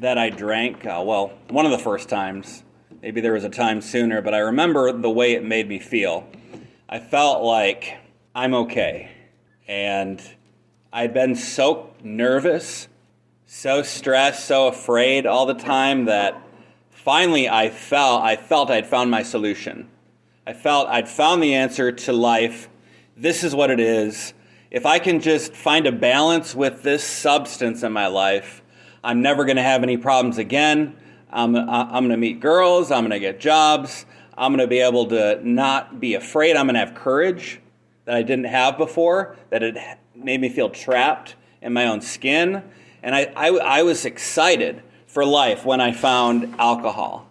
that I drank, one of the first times, maybe there was a time sooner, but I remember the way it made me feel. I felt like I'm okay. And I'd been so nervous, so stressed, so afraid all the time that finally I felt I'd found my solution. I felt I'd found the answer to life. This is what it is. If I can just find a balance with this substance in my life, I'm never going to have any problems again. I'm going to meet girls. I'm going to get jobs. I'm going to be able to not be afraid. I'm going to have courage that I didn't have before, that it made me feel trapped in my own skin. And I was excited for life when I found alcohol.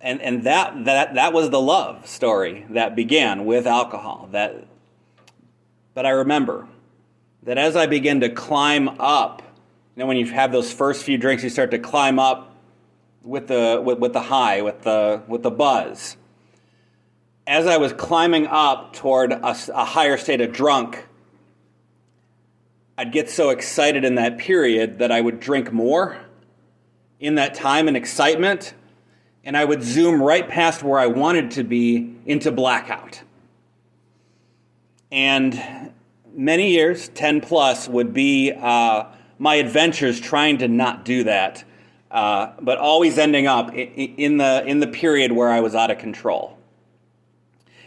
And that was the love story that began with alcohol. But I remember that as I began to climb up, when you have those first few drinks, you start to climb up with the high, with the buzz. As I was climbing up toward a higher state of drunk, I'd get so excited in that period that I would drink more in that time and excitement, and I would zoom right past where I wanted to be into blackout. And many years, 10 plus, would be my adventures trying to not do that, but always ending up in the period where I was out of control.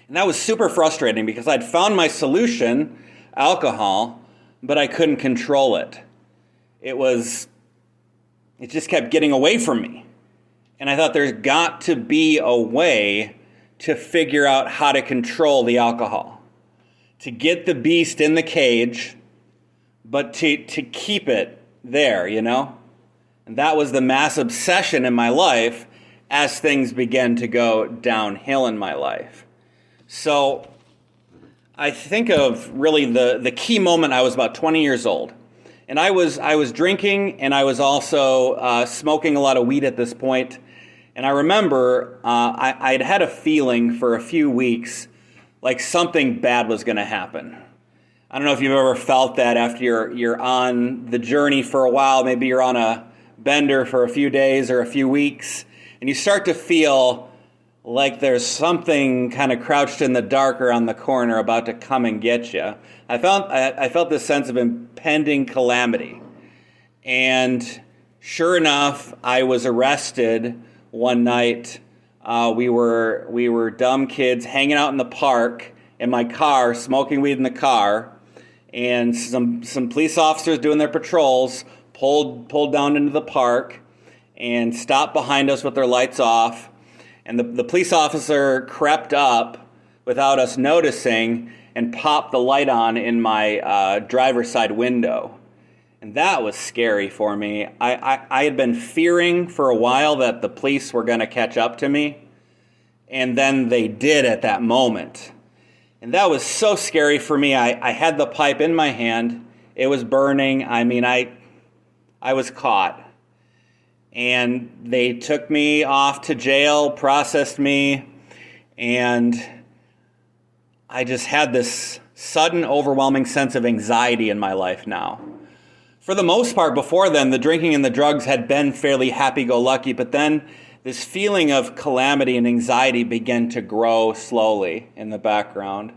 And that was super frustrating because I'd found my solution, alcohol, but I couldn't control it. It just kept getting away from me. And I thought there's got to be a way to figure out how to control the alcohol, to get the beast in the cage, but to keep it there, And that was the mass obsession in my life as things began to go downhill in my life. So I think of really the key moment. I was about 20 years old. And I was drinking, and I was also smoking a lot of weed at this point. And I remember I'd had a feeling for a few weeks like something bad was going to happen. I don't know if you've ever felt that after you're on the journey for a while. Maybe you're on a bender for a few days or a few weeks, and you start to feel like there's something kind of crouched in the dark around the corner about to come and get you. I felt this sense of impending calamity. And sure enough, I was arrested one night. We were dumb kids hanging out in the park in my car, smoking weed in the car, and some police officers doing their patrols pulled down into the park and stopped behind us with their lights off. And the police officer crept up without us noticing and popped the light on in my driver's side window. And that was scary for me. I had been fearing for a while that the police were going to catch up to me. And then they did at that moment. And that was so scary for me. I had the pipe in my hand. It was burning. I was caught. And they took me off to jail, processed me, and I just had this sudden, overwhelming sense of anxiety in my life now. For the most part, before then, the drinking and the drugs had been fairly happy-go-lucky, but then this feeling of calamity and anxiety began to grow slowly in the background.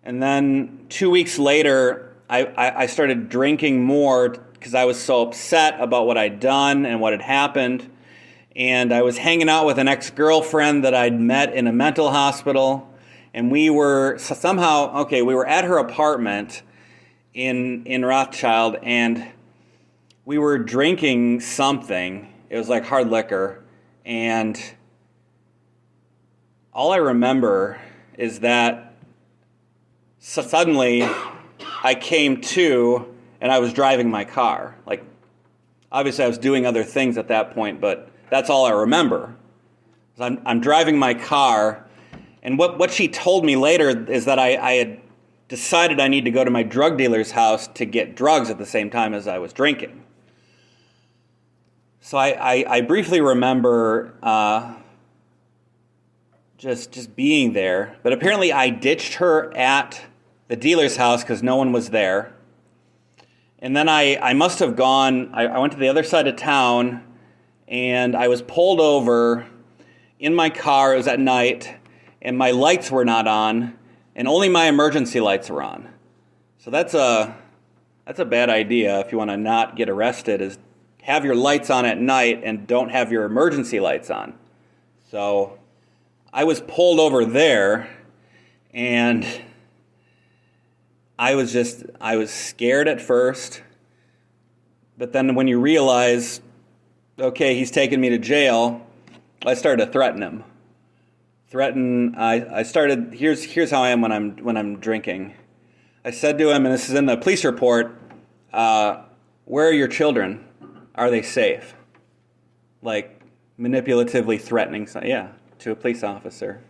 And then 2 weeks later, I started drinking more because I was so upset about what I'd done and what had happened. And I was hanging out with an ex-girlfriend that I'd met in a mental hospital. And we were at her apartment in Rothschild, and we were drinking something. It was like hard liquor. And all I remember is that suddenly I came to, and I was driving my car. Like, obviously I was doing other things at that point, but that's all I remember. I'm driving my car, and what she told me later is that I had decided I need to go to my drug dealer's house to get drugs at the same time as I was drinking. So I briefly remember just being there, but apparently I ditched her at the dealer's house because no one was there. And then I must have gone, I went to the other side of town, and I was pulled over in my car. It was at night, and my lights were not on, and only my emergency lights were on. So that's a bad idea if you want to not get arrested, is have your lights on at night and don't have your emergency lights on. So I was pulled over there, and I was scared at first, but then when you realize, okay, he's taking me to jail, I started to threaten him. I started, here's how I am when I'm drinking. I said to him, and this is in the police report, where are your children? Are they safe? Like, manipulatively threatening, to a police officer.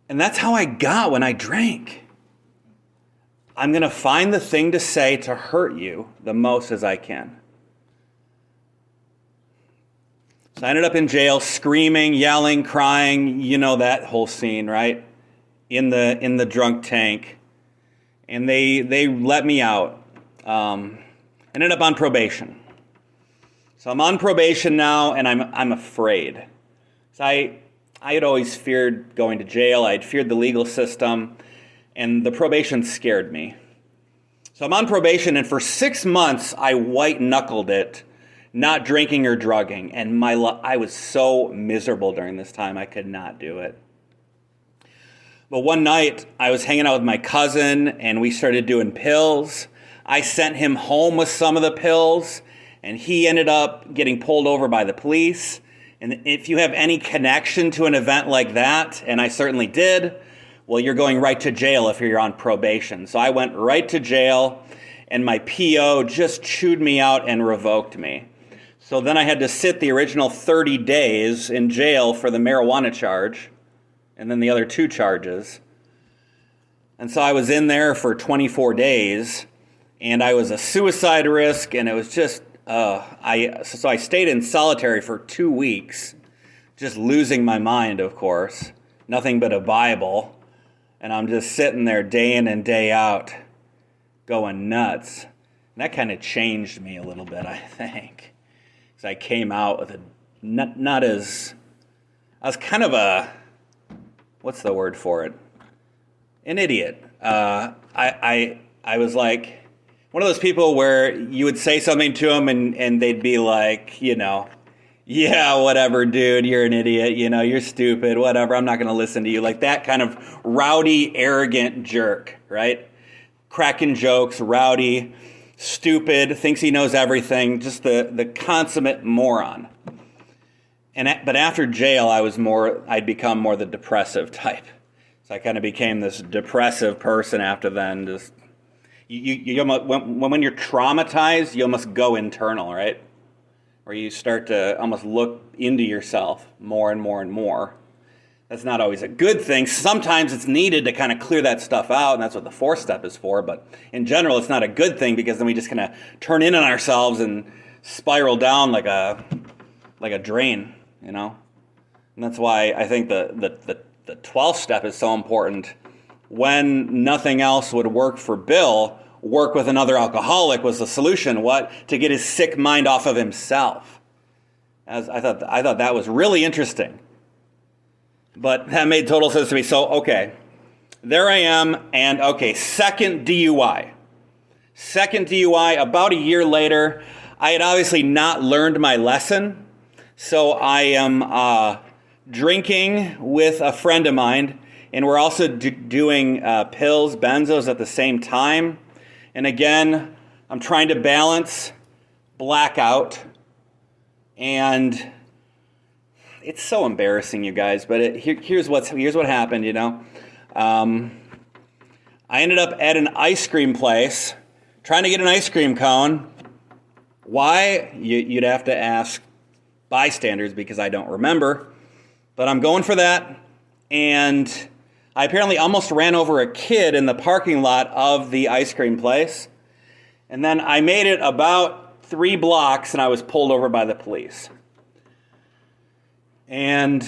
And that's how I got when I drank. I'm going to find the thing to say to hurt you the most as I can. So I ended up in jail, screaming, yelling, crying, you know that whole scene, right? In the drunk tank. And they let me out. Ended up on probation. So I'm on probation now, and I'm afraid. So I had always feared going to jail. I'd feared the legal system, and the probation scared me. So I'm on probation, and for 6 months I white-knuckled it, not drinking or drugging, and I was so miserable during this time I could not do it. But one night I was hanging out with my cousin, and we started doing pills. I sent him home with some of the pills, and he ended up getting pulled over by the police. And if you have any connection to an event like that, and I certainly did, well, you're going right to jail if you're on probation. So I went right to jail, and my PO just chewed me out and revoked me. So then I had to sit the original 30 days in jail for the marijuana charge, and then the other 2 charges. And so I was in there for 24 days, and I was a suicide risk, and it was just, so I stayed in solitary for 2 weeks, just losing my mind, of course, nothing but a Bible, and I'm just sitting there day in and day out, going nuts. And that kind of changed me a little bit, I think, because I came out with I was kind of what's the word for it? An idiot. I was like one of those people where you would say something to them and they'd be like, yeah, whatever, dude, you're an idiot, you're stupid, whatever, I'm not going to listen to you. Like that kind of rowdy, arrogant jerk, right? Cracking jokes, rowdy, stupid, thinks he knows everything, just the consummate moron. But after jail, I'd become more the depressive type. So I kind of became this depressive person after then. Just you almost, when you're traumatized, you almost go internal, right? Where you start to almost look into yourself more and more and more. That's not always a good thing. Sometimes it's needed to kind of clear that stuff out, and that's what the 4th step is for. But in general, it's not a good thing because then we just kind of turn in on ourselves and spiral down like a drain, And that's why I think the 12th step is so important. When nothing else would work for Bill, work with another alcoholic was the solution. What? To get his sick mind off of himself. I thought that was really interesting. But that made total sense to me. So, okay, there I am, and second DUI. Second DUI, about a year later. I had obviously not learned my lesson, so I am drinking with a friend of mine, and we're also doing pills, benzos at the same time. And again, I'm trying to balance blackout, and it's so embarrassing, you guys. But here's what happened. I ended up at an ice cream place trying to get an ice cream cone. Why? You'd have to ask bystanders because I don't remember. But I'm going for that, and I apparently almost ran over a kid in the parking lot of the ice cream place. And then I made it about 3 blocks, and I was pulled over by the police. And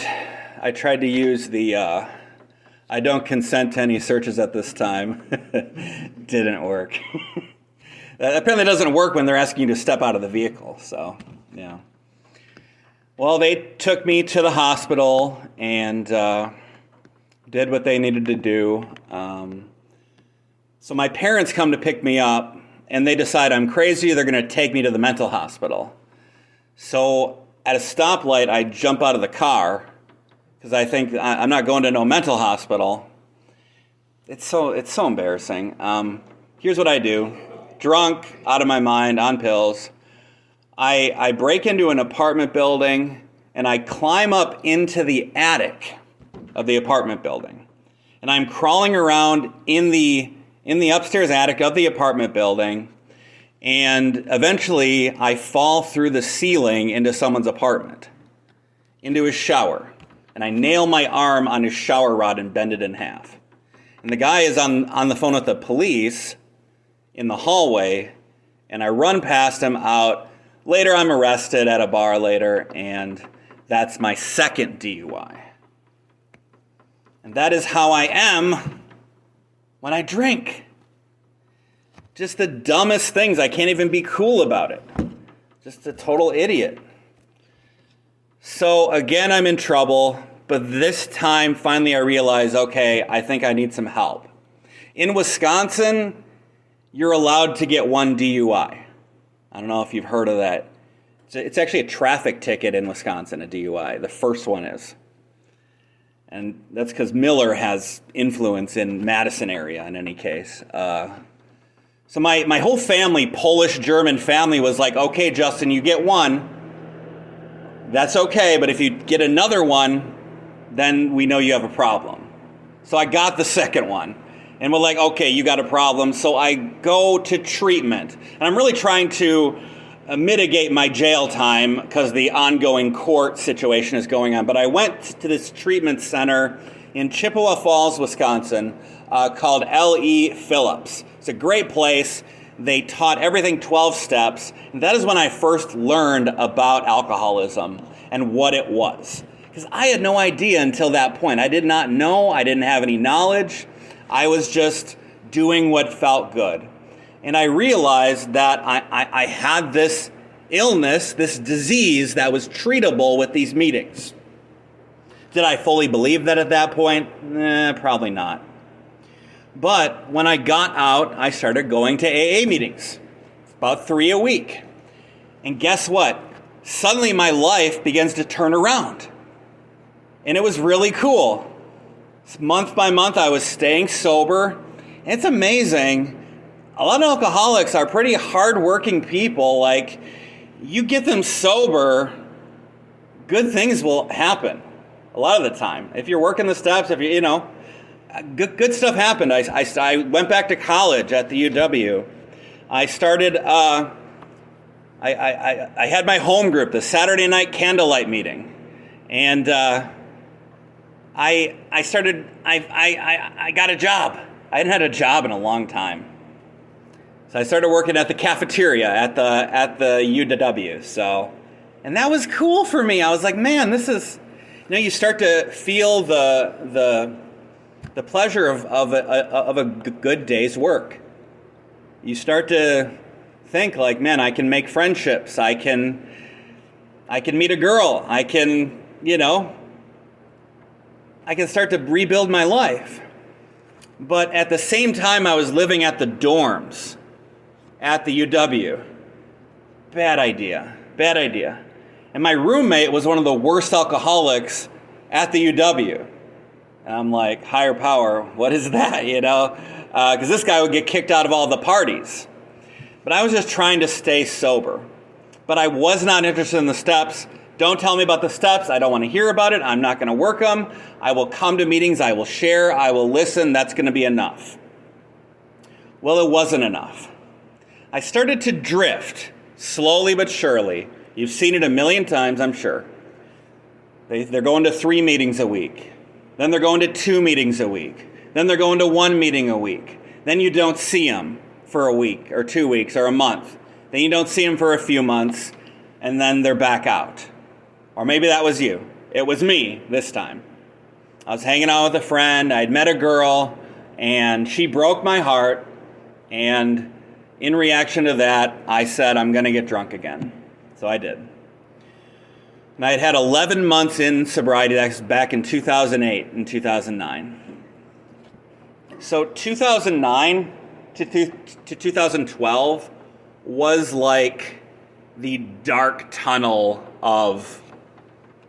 I tried to use the I don't consent to any searches at this time. Didn't work. That apparently doesn't work when they're asking you to step out of the vehicle. So, yeah. Well, they took me to the hospital and did what they needed to do. So my parents come to pick me up, and they decide I'm crazy. They're going to take me to the mental hospital. So at a stoplight, I jump out of the car because I think I'm not going to no mental hospital. It's so embarrassing. Here's what I do. Drunk, out of my mind, on pills. I break into an apartment building, and I climb up into the attic of the apartment building. And I'm crawling around in the upstairs attic of the apartment building, and eventually I fall through the ceiling into someone's apartment, into his shower. And I nail my arm on his shower rod and bend it in half. And the guy is on the phone with the police in the hallway, and I run past him out. Later, I'm arrested at a bar later, and that's my second DUI. And that is how I am when I drink. Just the dumbest things. I can't even be cool about it. Just a total idiot. So again, I'm in trouble, but this time, finally, I realize, okay, I think I need some help. In Wisconsin, you're allowed to get one DUI. I don't know if you've heard of that. It's actually a traffic ticket in Wisconsin, a DUI. The first one is. And that's because Miller has influence in Madison area in any case. So my whole family, Polish-German family, was like, okay, Justin, you get one. That's okay, but if you get another one, then we know you have a problem. So I got the second one. And we're like, okay, you got a problem. So I go to treatment. And I'm really trying to mitigate my jail time because the ongoing court situation is going on. But I went to this treatment center in Chippewa Falls, Wisconsin, called L.E. Phillips. It's a great place. They taught everything 12 steps. And that is when I first learned about alcoholism and what it was. Because I had no idea until that point. I did not know. I didn't have any knowledge. I was just doing what felt good. And I realized that I had this illness, this disease that was treatable with these meetings. Did I fully believe that at that point? Probably not. But when I got out, I started going to AA meetings, about 3 a week. And guess what? Suddenly my life begins to turn around. And it was really cool. Month by month, I was staying sober. It's amazing. A lot of alcoholics are pretty hardworking people. Like, you get them sober, good things will happen a lot of the time. If you're working the steps, if good stuff happened. I went back to college at the UW. I started, I had my home group, the Saturday night candlelight meeting. And I got a job. I hadn't had a job in a long time. So I started working at the cafeteria at the UW. So, and that was cool for me. I was like, man, this is, you start to feel the pleasure of a good day's work. You start to think like, man, I can make friendships. I can meet a girl. I can start to rebuild my life. But at the same time, I was living at the dorms at the UW. Bad idea. And my roommate was one of the worst alcoholics at the UW. And I'm like, higher power, what is that, Because this guy would get kicked out of all the parties. But I was just trying to stay sober. But I was not interested in the steps. Don't tell me about the steps. I don't want to hear about it. I'm not going to work them. I will come to meetings. I will share. I will listen. That's going to be enough. Well, it wasn't enough. I started to drift, slowly but surely. You've seen it a million times, I'm sure. They're going to 3 meetings a week. Then they're going to 2 meetings a week. Then they're going to 1 meeting a week. Then you don't see them for a week or 2 weeks or a month. Then you don't see them for a few months, and then they're back out. Or maybe that was you. It was me this time. I was hanging out with a friend. I'd met a girl, and she broke my heart. And in reaction to that, I said, I'm going to get drunk again. So I did. And I had 11 months in sobriety. That's back in 2008 and 2009. So 2009 to 2012 was like the dark tunnel of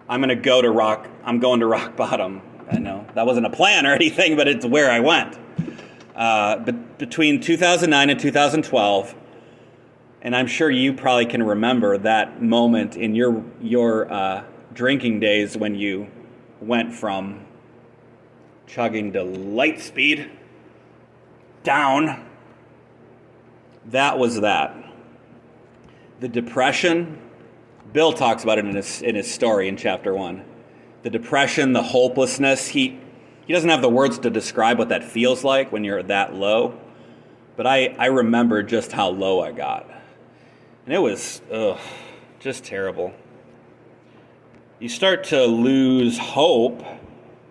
I'm going to rock bottom. I know that wasn't a plan or anything, but it's where I went. But between 2009 and 2012, and I'm sure you probably can remember that moment in your drinking days when you went from chugging to light speed down. That was that. The depression, Bill talks about it in his story in chapter 1. The depression, the hopelessness, he doesn't have the words to describe what that feels like when you're that low. But I remember just how low I got. And it was just terrible. You start to lose hope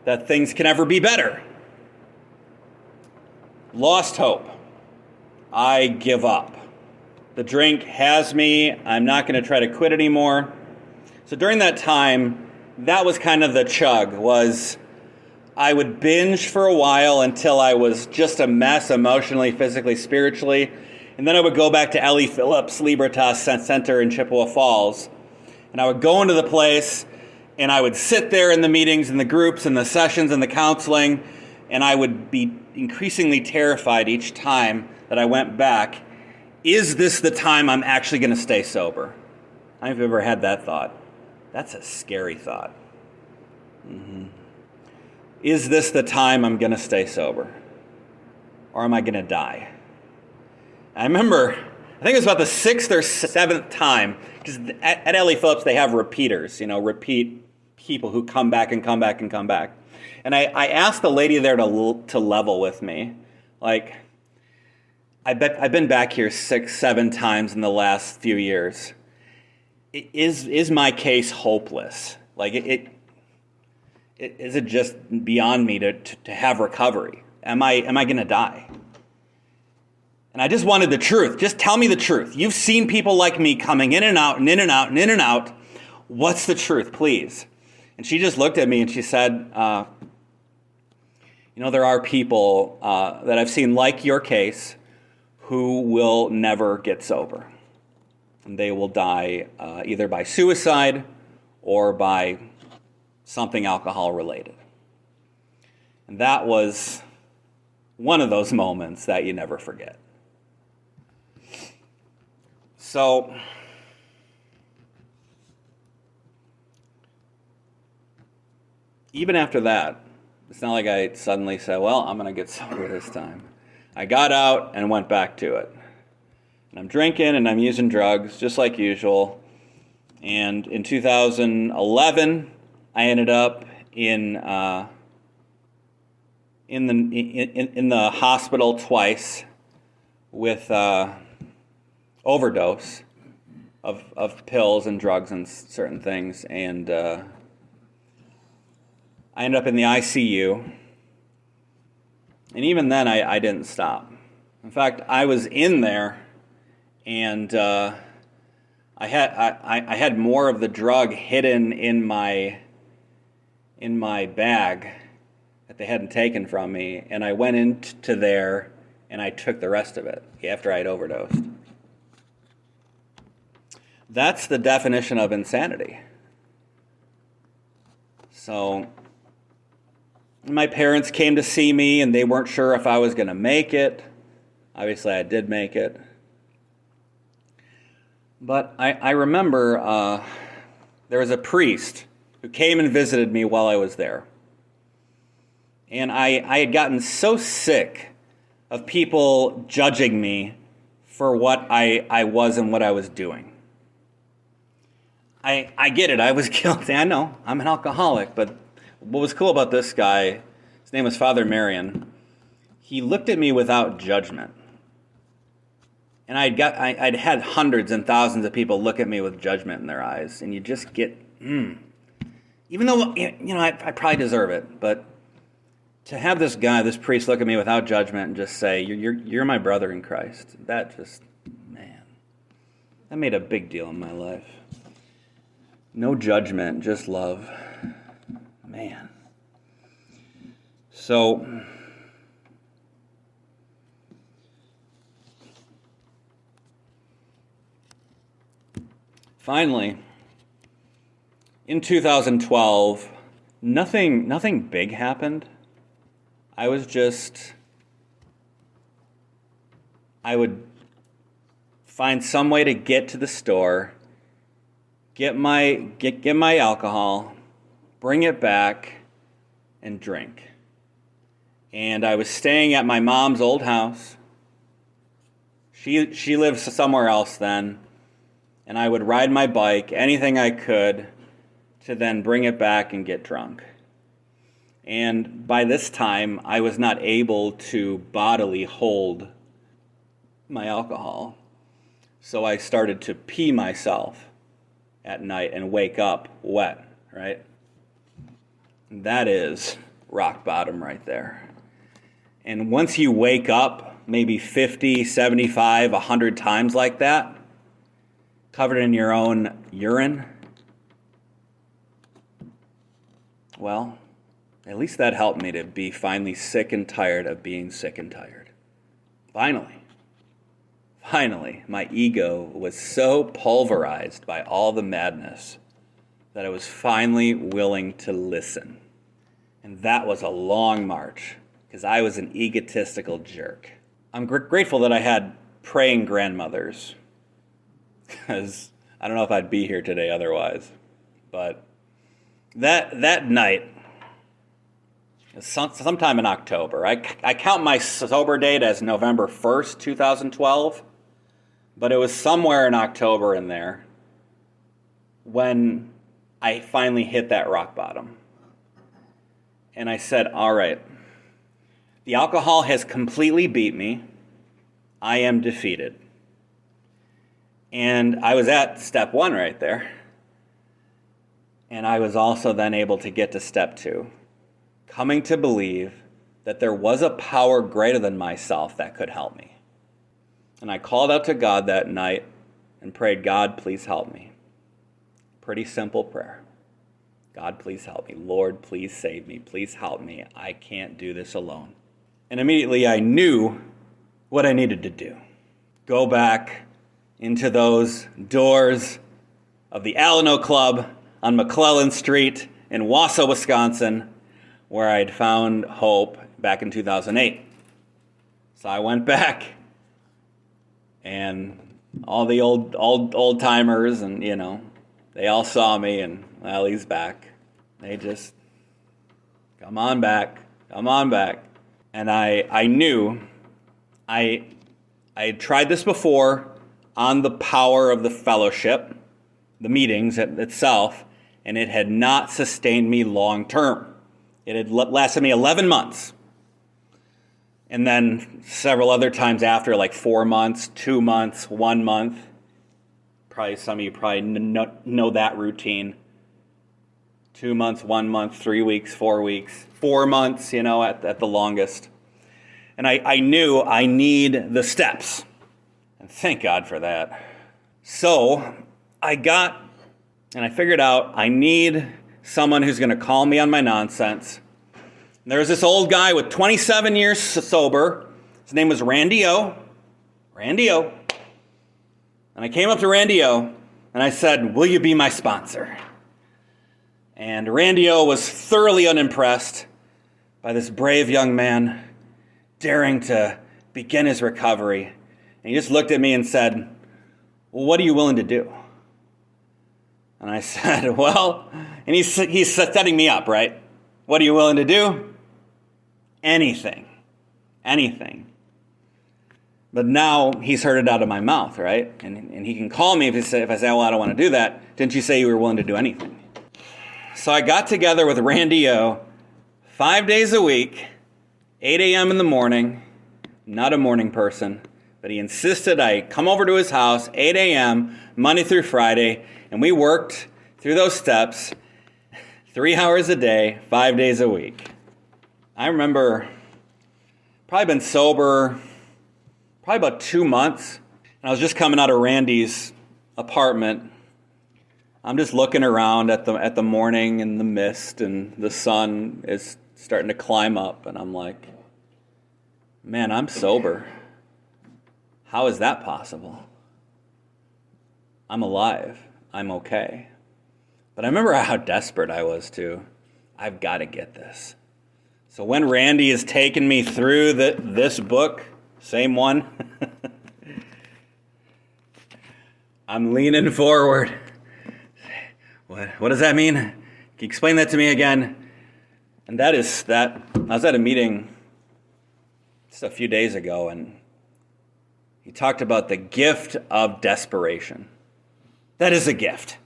that things can ever be better. Lost hope. I give up. The drink has me. I'm not going to try to quit anymore. So during that time, that was kind of the chug, was I would binge for a while until I was just a mess emotionally, physically, spiritually. And then I would go back to Ellie Phillips Libertas Center in Chippewa Falls. And I would go into the place and I would sit there in the meetings and the groups and the sessions and the counseling. And I would be increasingly terrified each time that I went back. Is this the time I'm actually going to stay sober? I don't know if you've ever had that thought. That's a scary thought. Mm-hmm. Is this the time I'm going to stay sober? Or am I going to die? I remember, I think it was about the 6th or 7th time, because at Ellie Phillips they have repeaters, repeat people who come back and come back and come back. And I asked the lady there to level with me. Like, I've been back here 6-7 times in the last few years. Is my case hopeless? Like, is it just beyond me to have recovery? Am I going to die? And I just wanted the truth. Just tell me the truth. You've seen people like me coming in and out and in and out and in and out. What's the truth, please? And she just looked at me and she said, there are people that I've seen like your case who will never get sober. And they will die either by suicide or by something alcohol related. And that was one of those moments that you never forget. So, even after that, it's not like I suddenly said, well, I'm going to get sober this time. I got out and went back to it. And I'm drinking and I'm using drugs just like usual. And in 2011, I ended up in the hospital twice with overdose of pills and drugs and certain things, and I ended up in the ICU. And even then, I didn't stop. In fact, I was in there, and I had more of the drug hidden in my bag that they hadn't taken from me, and I went into there and I took the rest of it after I had overdosed. That's the definition of insanity. So my parents came to see me and they weren't sure if I was going to make it. Obviously I did make it. But I remember there was a priest who came and visited me while I was there. And I had gotten so sick of people judging me for what I was and what I was doing. I get it. I was guilty. I know. I'm an alcoholic. But what was cool about this guy, his name was Father Marion, he looked at me without judgment. And I'd had hundreds and thousands of people look at me with judgment in their eyes. And you just get, even though, I probably deserve it, but To have this guy, this priest, look at me without judgment and just say, you're my brother in Christ, man, that made a big deal in my life. No judgment, just love. Man. So, finally, in 2012, nothing big happened. I would find some way to get to the store, get my alcohol, bring it back, and drink. And I was staying at my mom's old house. She lives somewhere else then, and I would ride my bike, anything I could, to then bring it back and get drunk. And by this time, I was not able to bodily hold my alcohol. So I started to pee myself at night and wake up wet, right? That is rock bottom right there. And once you wake up maybe 50, 75, 100 times like that, covered in your own urine, well, at least that helped me to be finally sick and tired of being sick and tired. Finally, my ego was so pulverized by all the madness that I was finally willing to listen. And that was a long march, because I was an egotistical jerk. I'm grateful that I had praying grandmothers, because I don't know if I'd be here today otherwise. But that night, sometime in October. I count my sober date as November 1st, 2012, but it was somewhere in October in there when I finally hit that rock bottom. And I said, all right, the alcohol has completely beat me. I am defeated. And I was at step 1 right there. And I was also then able to get to step 2. Coming to believe that there was a power greater than myself that could help me. And I called out to God that night and prayed, God, please help me. Pretty simple prayer. God, please help me. Lord, please save me. Please help me. I can't do this alone. And immediately I knew what I needed to do. Go back into those doors of the Alano Club on McClellan Street in Owosso, Wisconsin, where I'd found hope back in 2008. So I went back, and all the old timers, and they all saw me, and well, he's back. They just come on back. And I knew I had tried this before on the power of the fellowship, the meetings itself, and it had not sustained me long term. It had lasted me 11 months. And then several other times after, like 4 months, 2 months, 1 month. Probably some of you know that routine. 2 months, 1 month, 3 weeks, 4 weeks, 4 months, at the longest. And I knew I need the steps. And thank God for that. So I figured out I need someone who's going to call me on my nonsense. And there was this old guy with 27 years sober. His name was Randy O. And I came up to Randy O, and I said, will you be my sponsor? And Randy O was thoroughly unimpressed by this brave young man daring to begin his recovery. And he just looked at me and said, well, what are you willing to do? And I said, well, and he's setting me up, right? What are you willing to do? Anything. But now he's heard it out of my mouth, right? And he can call me if I say, well, I don't want to do that. Didn't you say you were willing to do anything? So I got together with Randy O 5 days a week, 8 a.m. in the morning. Not a morning person, but he insisted I come over to his house, 8 a.m., Monday through Friday, and we worked through those steps 3 hours a day, 5 days a week. I remember probably been sober probably about 2 months. And I was just coming out of Randy's apartment. I'm just looking around at the morning and the mist, and the sun is starting to climb up, and I'm like, man, I'm sober. How is that possible? I'm alive. I'm okay. But I remember how desperate I was too. I've got to get this. So when Randy is taking me through this book, same one, I'm leaning forward. What does that mean? Can you explain that to me again? And that is that I was at a meeting just a few days ago, and he talked about the gift of desperation. That is a gift.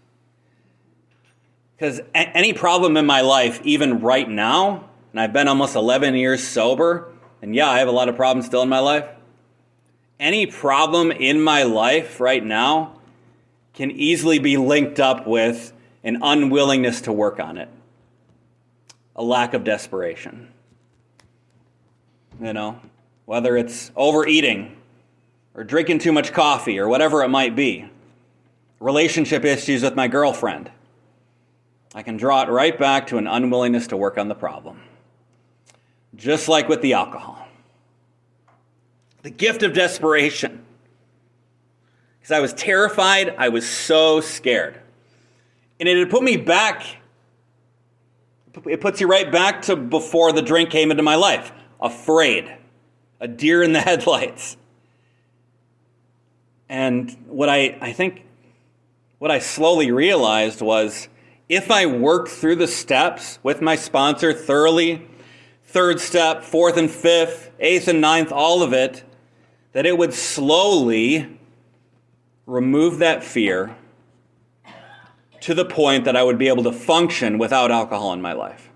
Because any problem in my life, even right now, and I've been almost 11 years sober, and yeah, I have a lot of problems still in my life. Any problem in my life right now can easily be linked up with an unwillingness to work on it. A lack of desperation. You know, whether it's overeating or drinking too much coffee or whatever it might be. Relationship issues with my girlfriend. I can draw it right back to an unwillingness to work on the problem. Just like with the alcohol. The gift of desperation. Because I was terrified, I was so scared. And it had put me back, it puts you right back to before the drink came into my life. Afraid. A deer in the headlights. And what I slowly realized was, if I worked through the steps with my sponsor thoroughly, third step, fourth and fifth, eighth and ninth, all of it, that it would slowly remove that fear to the point that I would be able to function without alcohol in my life.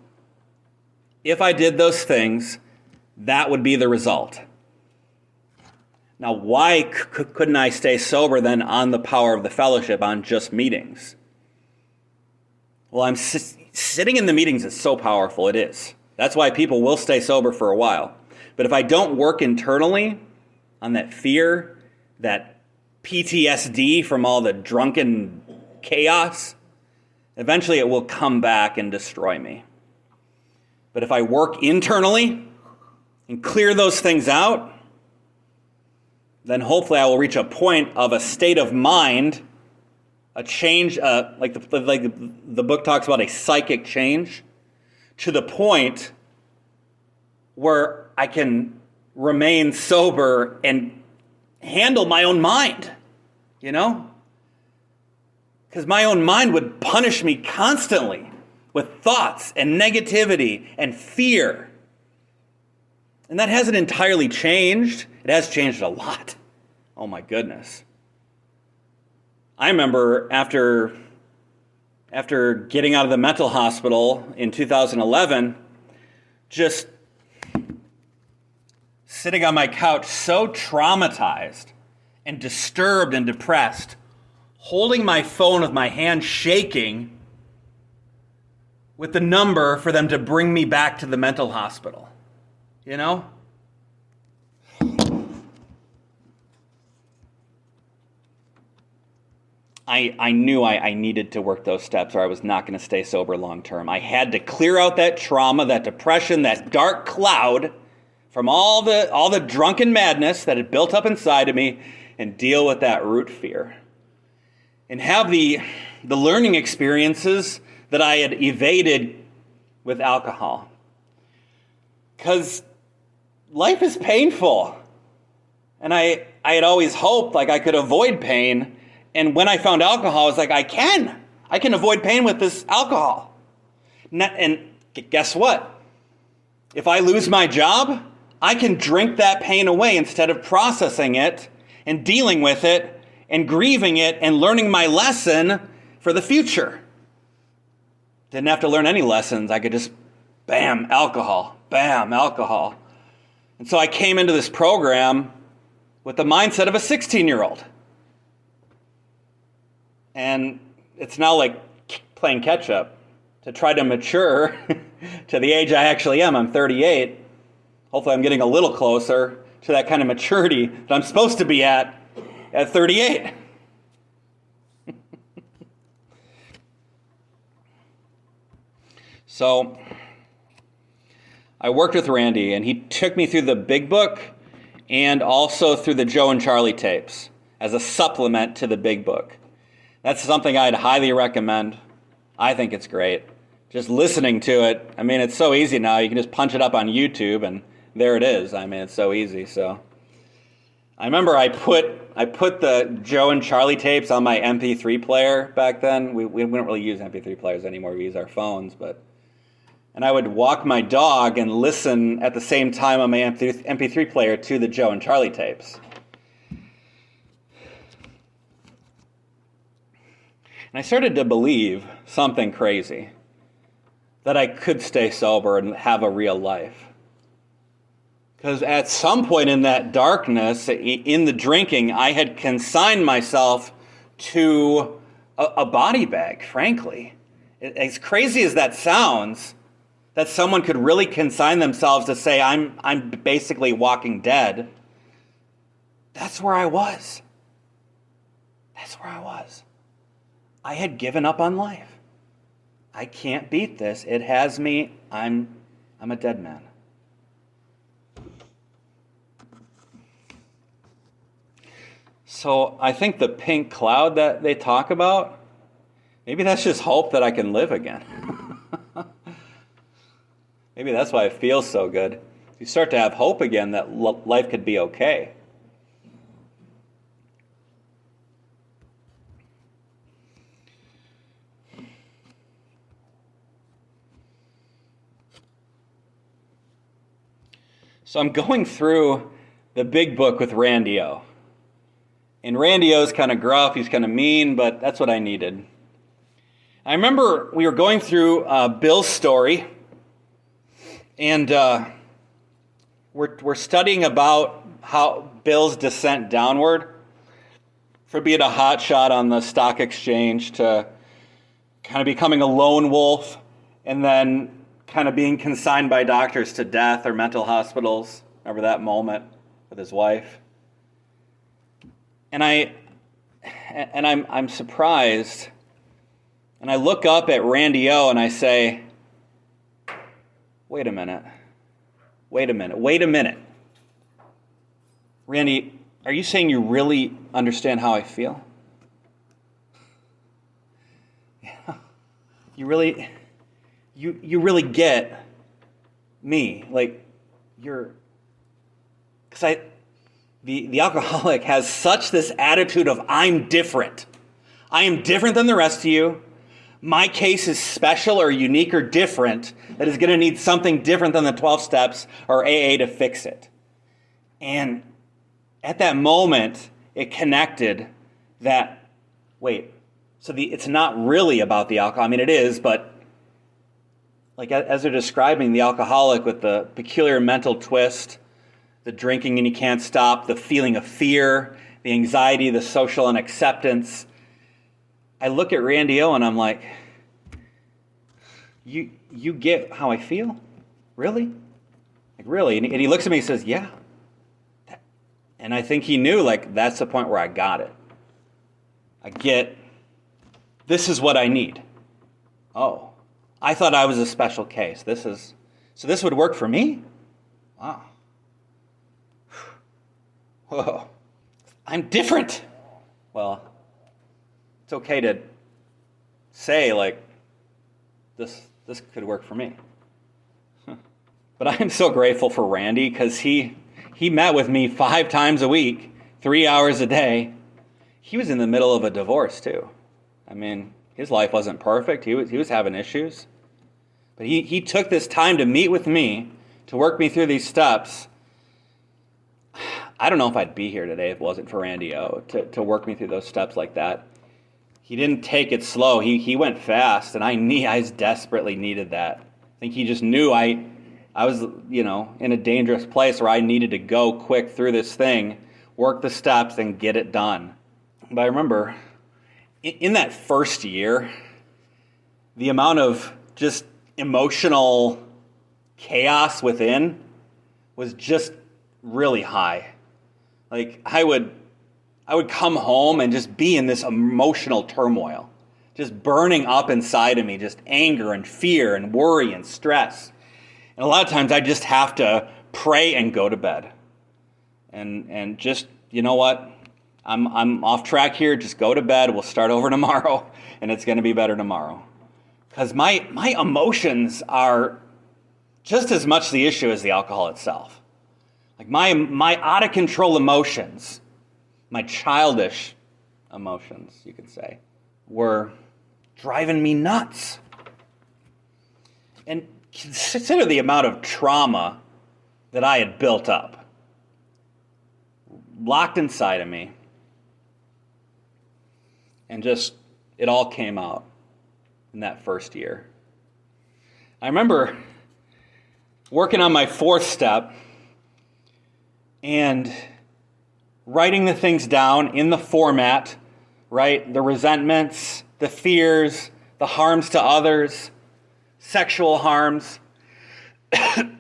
If I did those things, that would be the result. Now, why couldn't I stay sober then on the power of the fellowship, on just meetings? Well, I'm sitting in the meetings is so powerful, it is. That's why people will stay sober for a while. But if I don't work internally on that fear, that PTSD from all the drunken chaos, eventually it will come back and destroy me. But if I work internally and clear those things out, then hopefully I will reach a point of a state of mind, a change, like the book talks about, a psychic change, to the point where I can remain sober and handle my own mind, you know? Because my own mind would punish me constantly with thoughts and negativity and fear. And that hasn't entirely changed. It has changed a lot. Oh my goodness. I remember after getting out of the mental hospital in 2011, just sitting on my couch so traumatized and disturbed and depressed, holding my phone with my hand shaking with the number for them to bring me back to the mental hospital. You know? I knew I needed to work those steps, or I was not going to stay sober long term. I had to clear out that trauma, that depression, that dark cloud from all the drunken madness that had built up inside of me, and deal with that root fear. And have the learning experiences that I had evaded with alcohol. Because life is painful. And I had always hoped like I could avoid pain. And when I found alcohol, I was like, I can avoid pain with this alcohol. And guess what? If I lose my job, I can drink that pain away instead of processing it and dealing with it and grieving it and learning my lesson for the future. Didn't have to learn any lessons. I could just, bam, alcohol, bam, alcohol. And so I came into this program with the mindset of a 16-year-old. And it's now like playing catch up to try to mature to the age I actually am. I'm 38. Hopefully I'm getting a little closer to that kind of maturity that I'm supposed to be at 38. So I worked with Randy, and he took me through the Big Book and also through the Joe and Charlie tapes as a supplement to the Big Book. That's something I'd highly recommend. I think it's great. Just listening to it, I mean, it's so easy now. You can just punch it up on YouTube, and there it is. I mean, it's so easy. So I remember I put the Joe and Charlie tapes on my MP3 player back then. We don't really use MP3 players anymore. We use our phones, and I would walk my dog and listen at the same time on my MP3 player to the Joe and Charlie tapes. And I started to believe something crazy, that I could stay sober and have a real life. Because at some point in that darkness, in the drinking, I had consigned myself to a body bag, frankly. As crazy as that sounds, that someone could really consign themselves to say, I'm basically walking dead. That's where I was. That's where I was. I had given up on life. I can't beat this. It has me. I'm a dead man. So I think the pink cloud that they talk about, maybe that's just hope that I can live again. Maybe that's why it feels so good. You start to have hope again that life could be okay. So I'm going through the Big Book with Randy O. And Randy O's kind of gruff, he's kind of mean, but that's what I needed. I remember we were going through Bill's story, and we're studying about how Bill's descent downward, from being a hot shot on the stock exchange to kind of becoming a lone wolf, and then kind of being consigned by doctors to death or mental hospitals. Remember that moment with his wife? And I'm surprised, and I look up at Randy O and I say, wait a minute. Randy, are you saying you really understand how I feel? Yeah. You really get me. Like, because the alcoholic has such this attitude of, I'm different. I am different than the rest of you. My case is special or unique or different, that is going to need something different than the 12 steps or AA to fix it. And at that moment, it connected that, it's not really about the alcohol. I mean, it is, but like as they're describing the alcoholic with the peculiar mental twist, the drinking and you can't stop, the feeling of fear, the anxiety, the social unacceptance, I look at Randy O and I'm like, you get how I feel? Really? Like, really? And he looks at me and says, yeah. And I think he knew, like, that's the point where I got it. I get, this is what I need. Oh, I thought I was a special case. So this would work for me? Wow. Whoa. I'm different. Well, it's okay to say, like, this could work for me. But I am so grateful for Randy, because he met with me 5 times a week, 3 hours a day. He was in the middle of a divorce too. I mean, his life wasn't perfect. He was having issues. But he took this time to meet with me, to work me through these steps. I don't know if I'd be here today if it wasn't for Randy O to work me through those steps like that. He didn't take it slow. He went fast, and I desperately needed that. I think he just knew I was, in a dangerous place where I needed to go quick through this thing, work the steps, and get it done. But I remember, in that first year, the amount of just emotional chaos within was just really high. Like I would come home and just be in this emotional turmoil, just burning up inside of me, just anger and fear and worry and stress. And a lot of times I just have to pray and go to bed. And just, you know what? I'm off track here. Just go to bed. We'll start over tomorrow, and it's going to be better tomorrow. Because my emotions are just as much the issue as the alcohol itself. Like my out of control emotions, my childish emotions, you could say, were driving me nuts. And consider the amount of trauma that I had built up, locked inside of me, and just, it all came out in that first year. I remember working on my 4th step and writing the things down in the format, right? The resentments, the fears, the harms to others, sexual harms.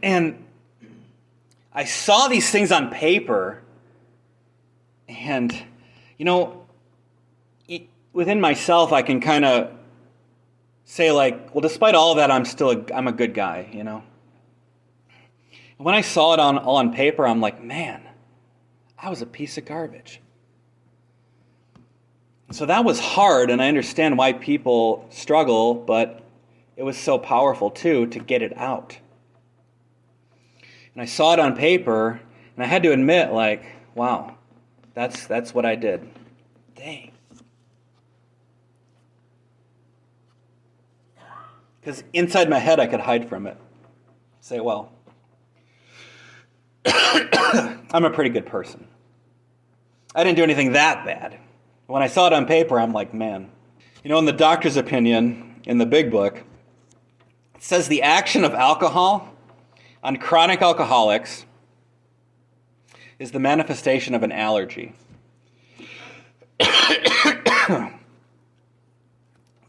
And I saw these things on paper, and, you know, within myself, I can kind of say, like, well, despite all of that, I'm a good guy, you know. And when I saw it all on paper, I'm like, man, I was a piece of garbage. So that was hard, and I understand why people struggle, but it was so powerful, too, to get it out. And I saw it on paper, and I had to admit, like, wow, that's what I did. Dang. Because inside my head, I could hide from it. Say, well, I'm a pretty good person. I didn't do anything that bad. When I saw it on paper, I'm like, man. You know, in the doctor's opinion, in the big book, it says the action of alcohol on chronic alcoholics is the manifestation of an allergy.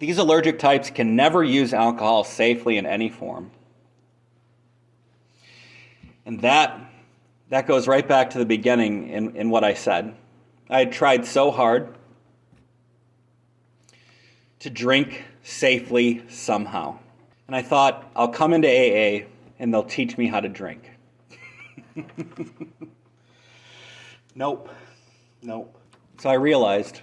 These allergic types can never use alcohol safely in any form. And that goes right back to the beginning in what I said. I had tried so hard to drink safely somehow. And I thought, I'll come into AA and they'll teach me how to drink. Nope. So I realized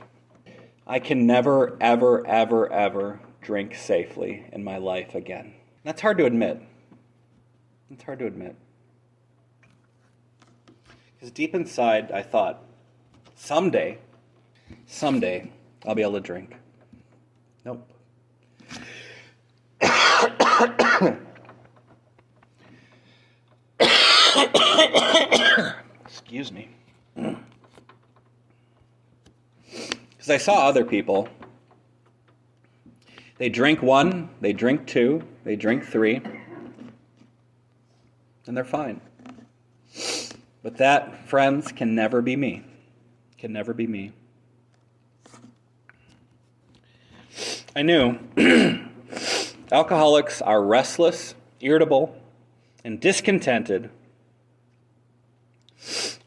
I can never, ever, ever, ever drink safely in my life again. That's hard to admit. Because deep inside, I thought, someday, I'll be able to drink. Nope. Excuse me. Because I saw other people. They drink 1, they drink 2, they drink 3, and they're fine. But that, friends, can never be me. Can never be me. I knew alcoholics are restless, irritable, and discontented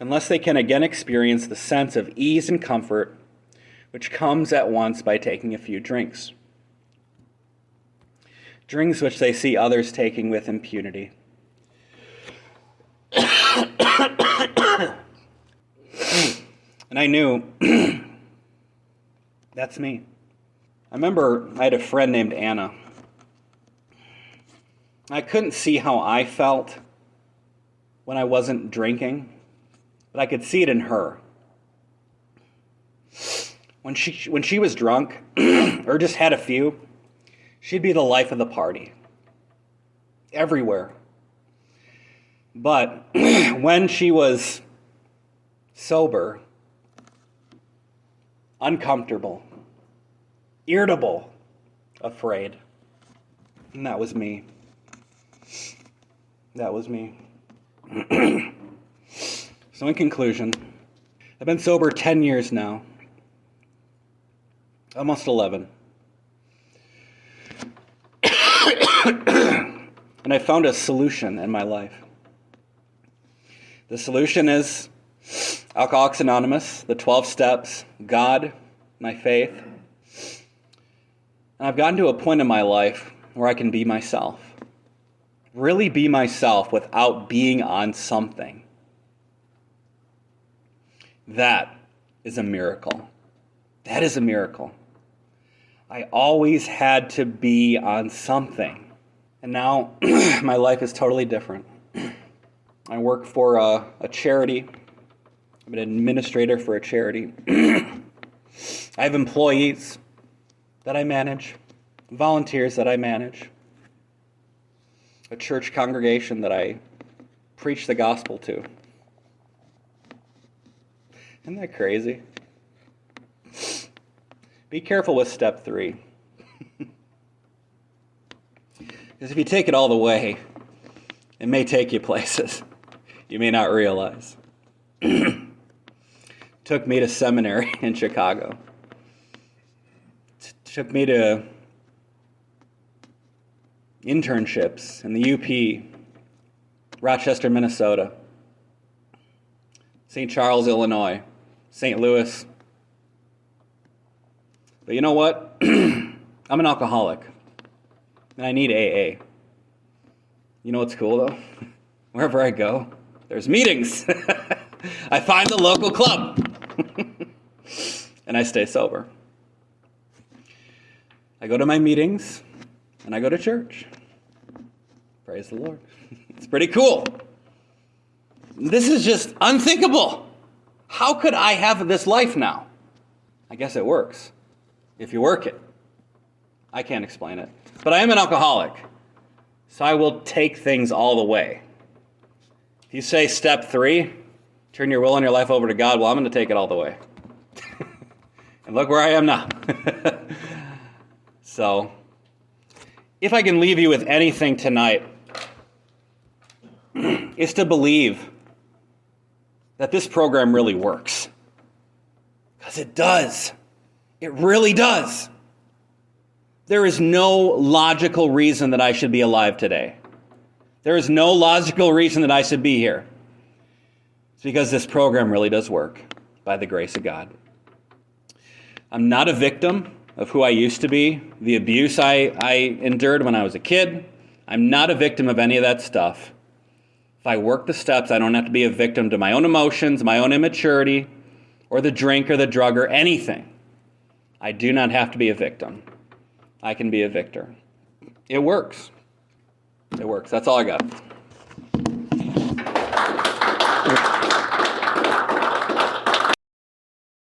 unless they can again experience the sense of ease and comfort which comes at once by taking a few drinks. Drinks which they see others taking with impunity. And I knew that's me. I remember I had a friend named Anna. I couldn't see how I felt when I wasn't drinking, but I could see it in her. When she was drunk or just had a few, she'd be the life of the party. Everywhere. But when she was sober, uncomfortable, irritable, afraid. And that was me. That was me. So in conclusion, I've been sober 10 years now. Almost 11. And I found a solution in my life. The solution is Alcoholics Anonymous, the 12 steps, God, my faith. And I've gotten to a point in my life where I can be myself. Really be myself without being on something. That is a miracle. That is a miracle. I always had to be on something. And now my life is totally different. I work for a charity. I'm an administrator for a charity. I have employees that I manage, volunteers that I manage, a church congregation that I preach the gospel to. Isn't that crazy? Be careful with step 3. Because if you take it all the way, it may take you places you may not realize. Took me to seminary in Chicago. Took me to internships in the UP, Rochester, Minnesota, St. Charles, Illinois, St. Louis. But you know what? I'm an alcoholic, and I need AA. You know what's cool, though? Wherever I go, there's meetings. I find the local club, and I stay sober. I go to my meetings, and I go to church. Praise the Lord. It's pretty cool. This is just unthinkable. How could I have this life now? I guess it works, if you work it. I can't explain it. But I am an alcoholic, so I will take things all the way. If you say step 3, turn your will and your life over to God, well, I'm going to take it all the way. And look where I am now. So, if I can leave you with anything tonight, it's to believe that this program really works. Because it does. It really does. There is no logical reason that I should be alive today. There is no logical reason that I should be here. It's because this program really does work by the grace of God. I'm not a victim of who I used to be, the abuse I endured when I was a kid. I'm not a victim of any of that stuff. If I work the steps, I don't have to be a victim to my own emotions, my own immaturity, or the drink or the drug or anything. I do not have to be a victim. I can be a victor. It works. It works. That's all I got.